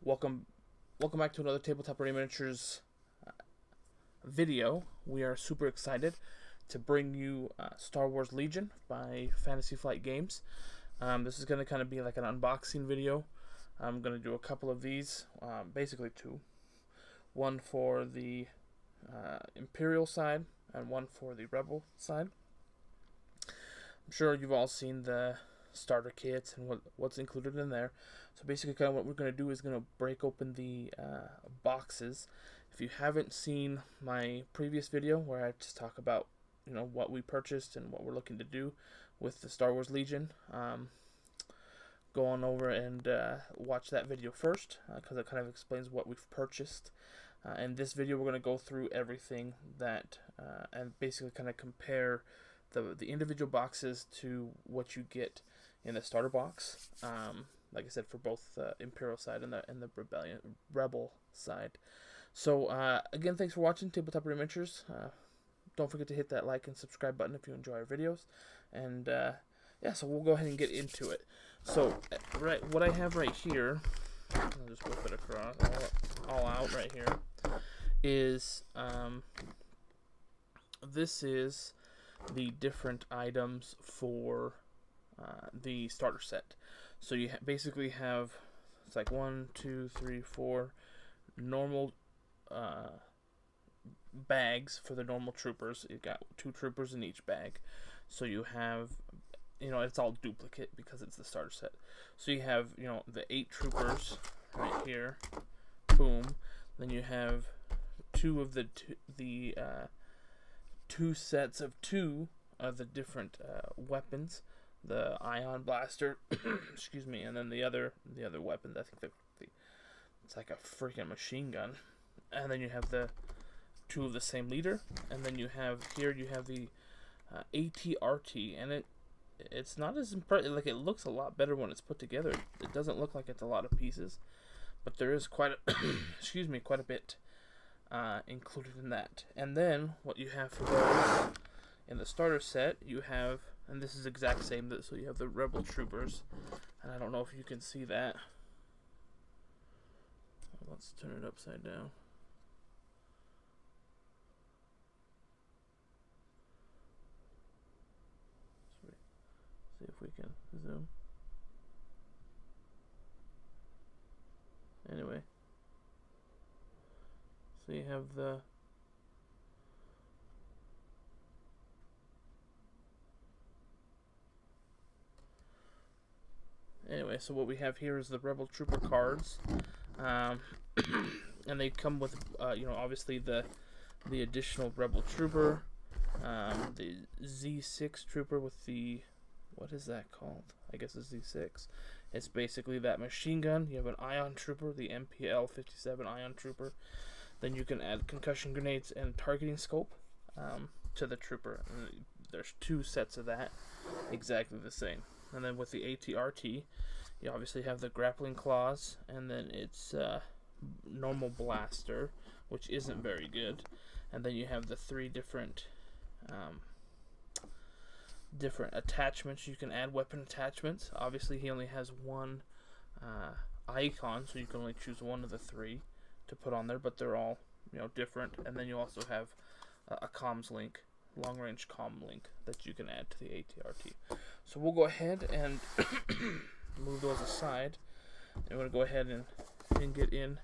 Welcome back to another Tabletop Ready Miniatures video. We are super excited to bring you Star Wars Legion by Fantasy Flight Games. This is going to kind of be like an unboxing video. I'm going to do a couple of these, basically two. One for the Imperial side and one for the Rebel side. I'm sure you've all seen the starter kits and what's included in there. So basically kind of what we're going to do is going to break open the boxes. If you haven't seen my previous video where I just talk about what we purchased and what we're looking to do with the Star Wars Legion, go on over and watch that video first, because it kind of explains what we've purchased. In this video we're going to go through everything that and basically kind of compare the individual boxes to what you get in the starter box, like I said, for both the Imperial side and the Rebel side. So again, thanks for watching Tabletop Ready Miniatures. Don't forget to hit that like and subscribe button if you enjoy our videos. And yeah, so we'll go ahead and get into it. So what I have right here, I'll just whip it across all out right here, is this is the different items for the starter set. So you basically have, it's like 1, 2, 3, 4 normal bags for the normal troopers. You got 2 troopers in each bag. So you have, it's all duplicate because it's the starter set. So you have, the 8 troopers right here. Boom. Then you have 2 of the 2 sets of 2 of the different weapons. The ion blaster, excuse me, and then the other weapons. I think it's like a freaking machine gun. And then you have the 2 of the same leader, and then you have the ATRT, and it's not as impressive. Like, it looks a lot better when it's put together. It doesn't look like it's a lot of pieces, but there is quite a excuse me, quite a bit included in that. And then what you have for those in the starter set, you have, and this is exact same, so you have the Rebel troopers, and I don't know if you can see that. Let's turn it upside down. See if we can zoom. Anyway, so you have the so what we have here is the Rebel Trooper cards, and they come with, obviously the additional Rebel Trooper, the Z6 Trooper with the, what is that called? I guess it's Z6. It's basically that machine gun. You have an Ion Trooper, the MPL-57 Ion Trooper. Then you can add concussion grenades and targeting scope to the trooper. And there's 2 sets of that, exactly the same. And then with the ATRT, you obviously have the grappling claws, and then it's normal blaster, which isn't very good. And then you have the 3 different attachments. You can add weapon attachments. Obviously, he only has 1 icon, so you can only choose 1 of the 3 to put on there, but they're all different. And then you also have a comms link, long-range comm link, that you can add to the ATRT. So we'll go ahead and move those aside. And we're going to go ahead and get in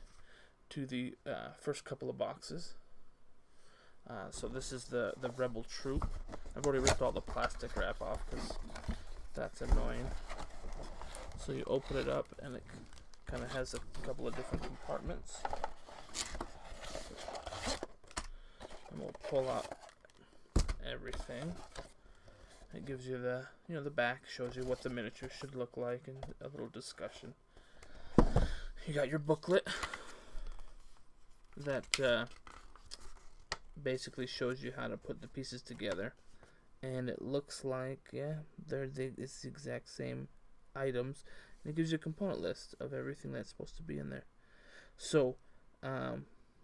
to the first couple of boxes. So this is the Rebel Troop. I've already ripped all the plastic wrap off because that's annoying. So you open it up, and it kind of has a couple of different compartments. And we'll pull out everything. It gives you the the back, shows you what the miniature should look like, and a little discussion. You got your booklet that basically shows you how to put the pieces together, and it looks like, yeah, it's the exact same items, and it gives you a component list of everything that's supposed to be in there. So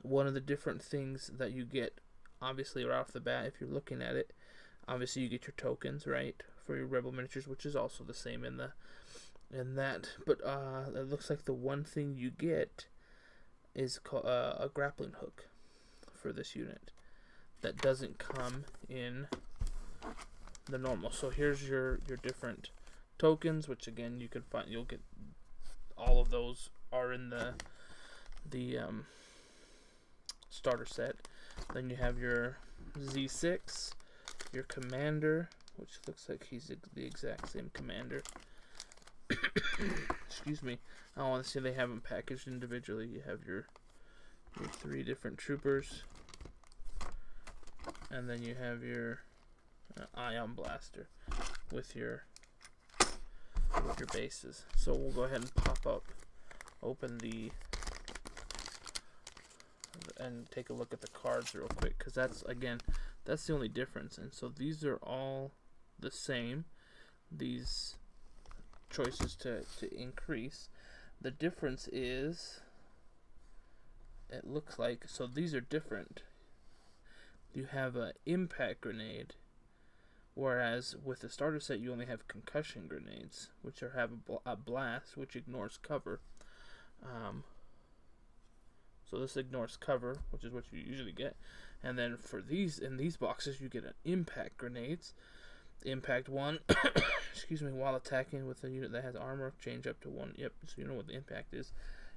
one of the different things that you get, obviously right off the bat, if you're looking at it, obviously you get your tokens, right, for your Rebel miniatures, which is also the same in the And that, but it looks like the one thing you get is a grappling hook for this unit that doesn't come in the normal. So here's your different tokens, which again you can find. You'll get all of those are in the starter set. Then you have your Z6, your commander, which looks like he's the exact same commander. Excuse me. I want to see they have them packaged individually. You have your 3 different troopers, and then you have your ion blaster with your bases. So we'll go ahead and open and take a look at the cards real quick, because that's the only difference. And so these are all the same, these choices to increase. The difference is, it looks like, so these are different. You have an impact grenade, whereas with the starter set you only have concussion grenades, which have a blast which ignores cover. So this ignores cover, which is what you usually get. And then for these, in these boxes, you get an impact grenades. Impact 1, excuse me, while attacking with a unit that has armor, change up to 1. Yep, so you know what the impact is.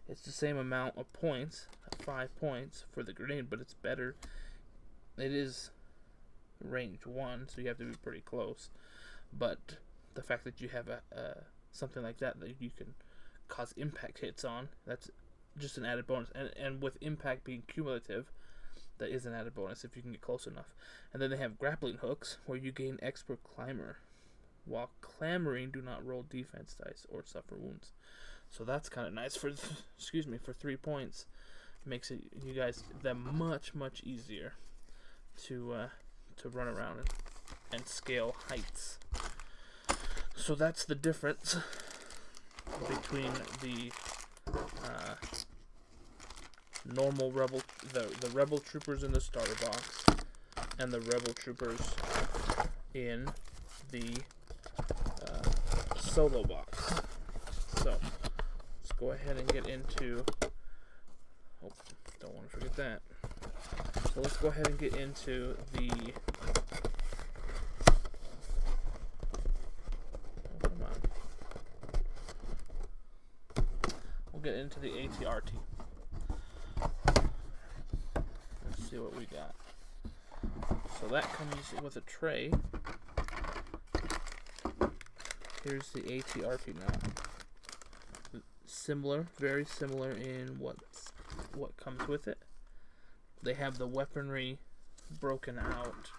It's the same amount of points, 5 points for the grenade, but it's better. It is range 1, so you have to be pretty close. But the fact that you have something like that you can cause impact hits on, that's just an added bonus. And with impact being cumulative, that is an added bonus if you can get close enough. And then they have grappling hooks, where you gain expert climber. While clambering, do not roll defense dice or suffer wounds. So that's kind of nice for, excuse me, for 3 points. Makes it you guys that much easier to run around and scale heights. So that's the difference between the normal rebel, the rebel troopers in the starter box, and the rebel troopers in the solo box. So let's go ahead and get into, oh, don't want to forget that. So let's go ahead and get into the, oh, come on. We'll get into the ATRT. Let's see what we got. So that comes with a tray. Here's the ATRP now. Similar, very similar in what comes with it. They have the weaponry broken out.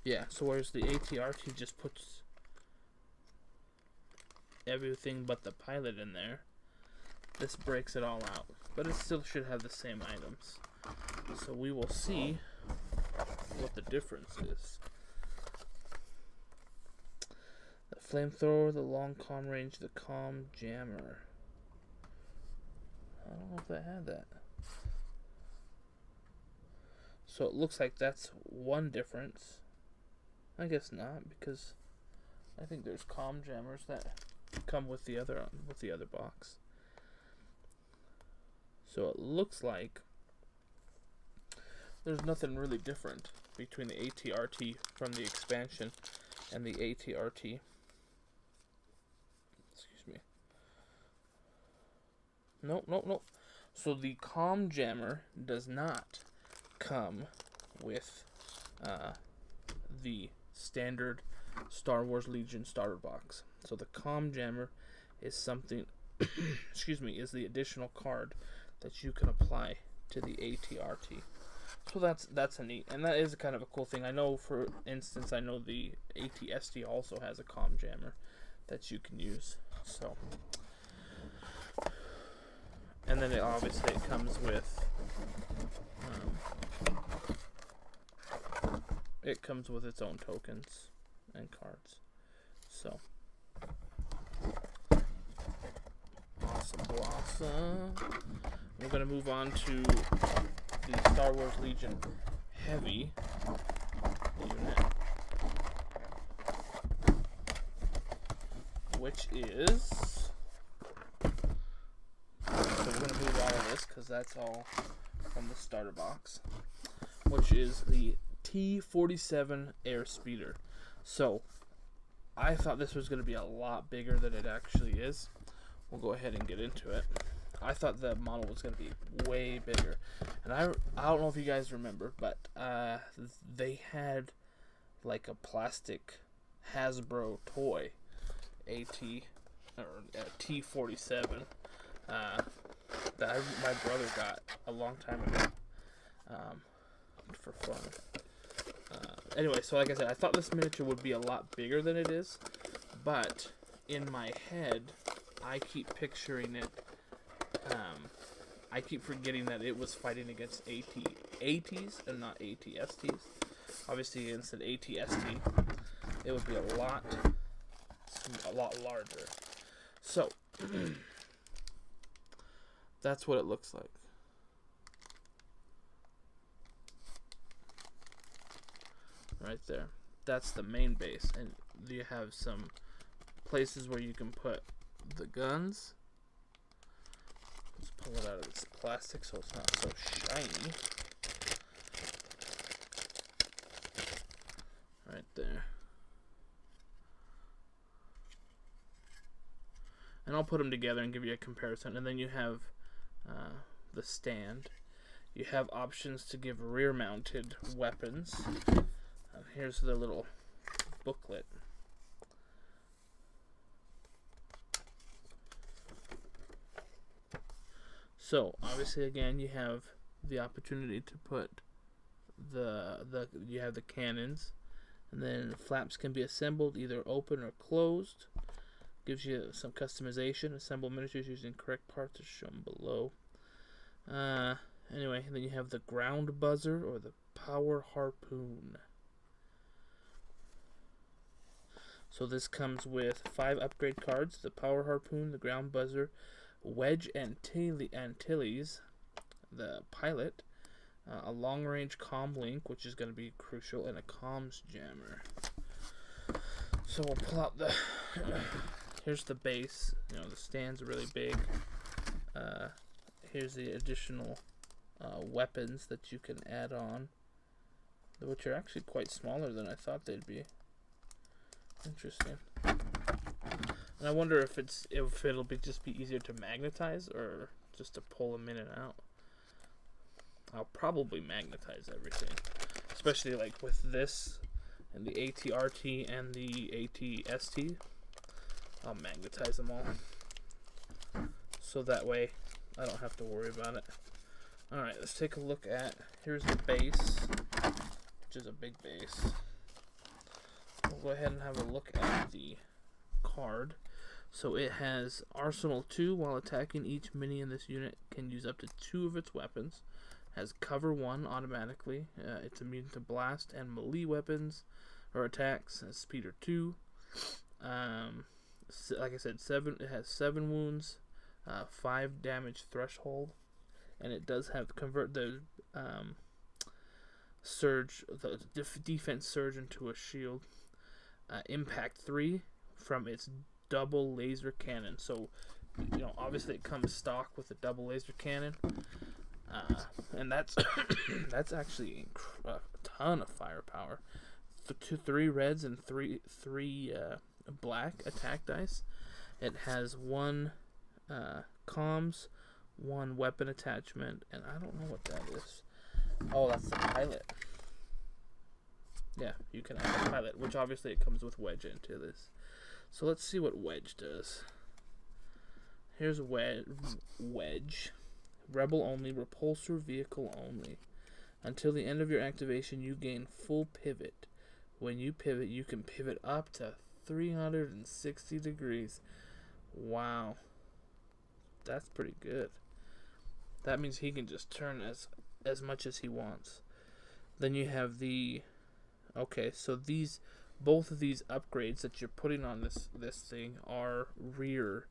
Yeah, so whereas the ATRT just puts everything but the pilot in there, this breaks it all out. But it still should have the same items. So we will see what the difference is. The flamethrower, the long comm range, the comm jammer. I don't know if that had that. So it looks like that's one difference. I guess not, because I think there's comm jammers that come with the other box. So it looks like there's nothing really different between the ATRT from the expansion and the ATRT. Excuse me. Nope. So the comm jammer does not come with the standard Star Wars Legion starter box. So the comm jammer is something, excuse me, is the additional card that you can apply to the ATRT. So that's a neat, and that is kind of a cool thing. I know, for instance, I know the ATSD also has a comm jammer that you can use. So, and then obviously it comes with its own tokens and cards. So awesome. We're gonna move on to the Star Wars Legion Heavy unit. which is, so we're going to move all of this because that's all from the starter box, which is the T47 Airspeeder. So I thought this was going to be a lot bigger than it actually is. We'll go ahead and get into it. I thought the model was going to be way bigger, and I don't know if you guys remember, but they had like a plastic Hasbro toy T47 that my brother got a long time ago for fun. Anyway, so like I said, I thought this miniature would be a lot bigger than it is, but in my head, I keep picturing it. I keep forgetting that it was fighting against ATs and not ATSTs. Obviously, instead ATST, it would be a lot larger. So that's what it looks like. Right there. That's the main base, and you have some places where you can put the guns. Let's pull it out of this plastic so it's not so shiny. Right there. And I'll put them together and give you a comparison. And then you have the stand. You have options to give rear-mounted weapons. Here's the little booklet. So obviously, again, you have the opportunity to put you have the cannons, and then flaps can be assembled either open or closed. Gives you some customization. Assemble miniatures using correct parts as shown below. Anyway, then you have the ground buzzer or the power harpoon. So this comes with 5 upgrade cards: the power harpoon, the ground buzzer, wedge Antilles, the pilot, a long-range comm link, which is going to be crucial, and a comms jammer. So we'll pull out the. Here's the base. You know, the stand's really big. Here's the additional weapons that you can add on, which are actually quite smaller than I thought they'd be. Interesting. And I wonder if it'll just be easier to magnetize or just to pull them in and out. I'll probably magnetize everything, especially like with this and the ATRT and the ATST. I'll magnetize them all, so that way I don't have to worry about it. Alright, let's take a look at, here's the base, which is a big base. We'll go ahead and have a look at the card. So it has Arsenal 2. While attacking, each mini in this unit can use up to 2 of its weapons. Has Cover 1 automatically. It's immune to blast and melee weapons or attacks. Has Speeder 2. Like I said, it has 7 wounds, 5 damage threshold, and it does have convert the surge, the defense surge into a shield. Impact 3 from its double laser cannon. So, you know, obviously it comes stock with a double laser cannon, and that's that's actually a ton of firepower. 3 reds and 3 black attack dice. It has 1 comms, 1 weapon attachment, and I don't know what that is. Oh, that's the pilot. Yeah, you can add a pilot, which obviously it comes with wedge into this. So let's see what wedge does. Here's wedge. Rebel only, repulsor vehicle only. Until the end of your activation, you gain full pivot. When you pivot, you can pivot up to 360 degrees. Wow. That's pretty good. That means he can just turn as much as he wants. Then you have the... Okay, so both of these upgrades that you're putting on this thing are rear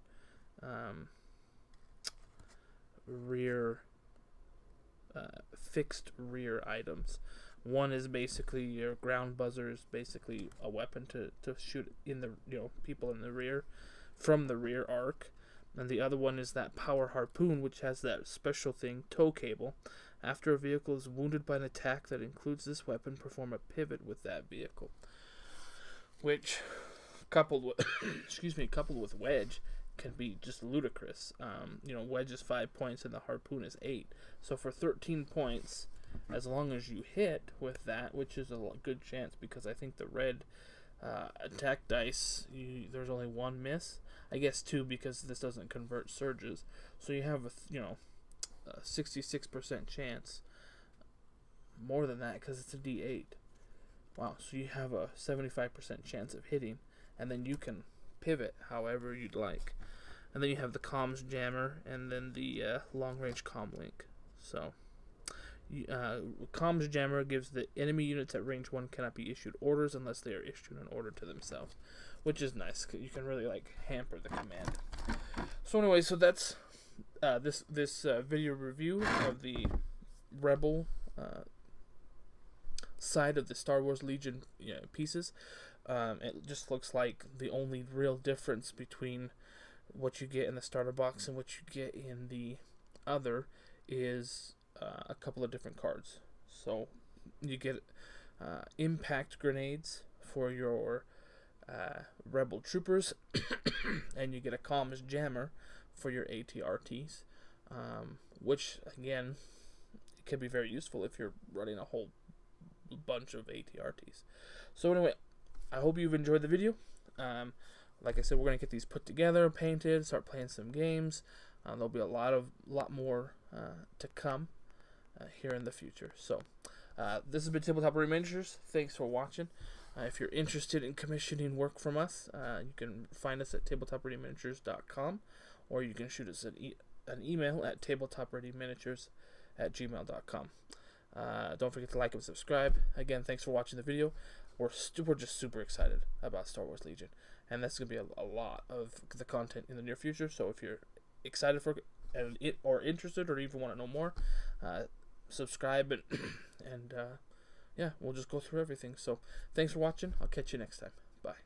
fixed rear items. One is basically your ground buzzer is basically a weapon to shoot in the people in the rear. from the rear arc. And the other one is that power harpoon, which has that special thing, tow cable. After a vehicle is wounded by an attack that includes this weapon, perform a pivot with that vehicle. Which, coupled with, coupled with wedge, can be just ludicrous. Wedge is 5 points and the harpoon is 8. So for 13 points, as long as you hit with that, which is a good chance because I think the red attack dice, there's only one miss. I guess 2 because this doesn't convert surges. So you have a 66% chance. More than that because it's a D8. Wow, so you have a 75% chance of hitting, and then you can pivot however you'd like. And then you have the comms jammer, and then the long-range comm link. So, comms jammer gives the enemy units at range 1 cannot be issued orders unless they are issued an order to themselves, which is nice. You can really hamper the command. So anyway, so that's this video review of the Rebel side of the Star Wars Legion pieces. It just looks like the only real difference between what you get in the starter box and what you get in the other is a couple of different cards. So you get impact grenades for your Rebel troopers, and you get a comms jammer for your ATRTs, which again can be very useful if you're running a whole bunch of ATRTs. So anyway, I hope you've enjoyed the video. Like I said, we're gonna get these put together, painted, start playing some games. There'll be a lot more to come here in the future. So this has been Tabletop Ready Miniatures. Thanks for watching. If you're interested in commissioning work from us, you can find us at tabletopreadyminiatures.com, or you can shoot us an email at tabletopreadyminiatures@gmail.com. Don't forget to like and subscribe. Again, thanks for watching the video. We're just super excited about Star Wars Legion, and that's going to be a lot of the content in the near future. So if you're excited for it or interested or even want to know more, subscribe and yeah, we'll just go through everything. So thanks for watching. I'll catch you next time. Bye.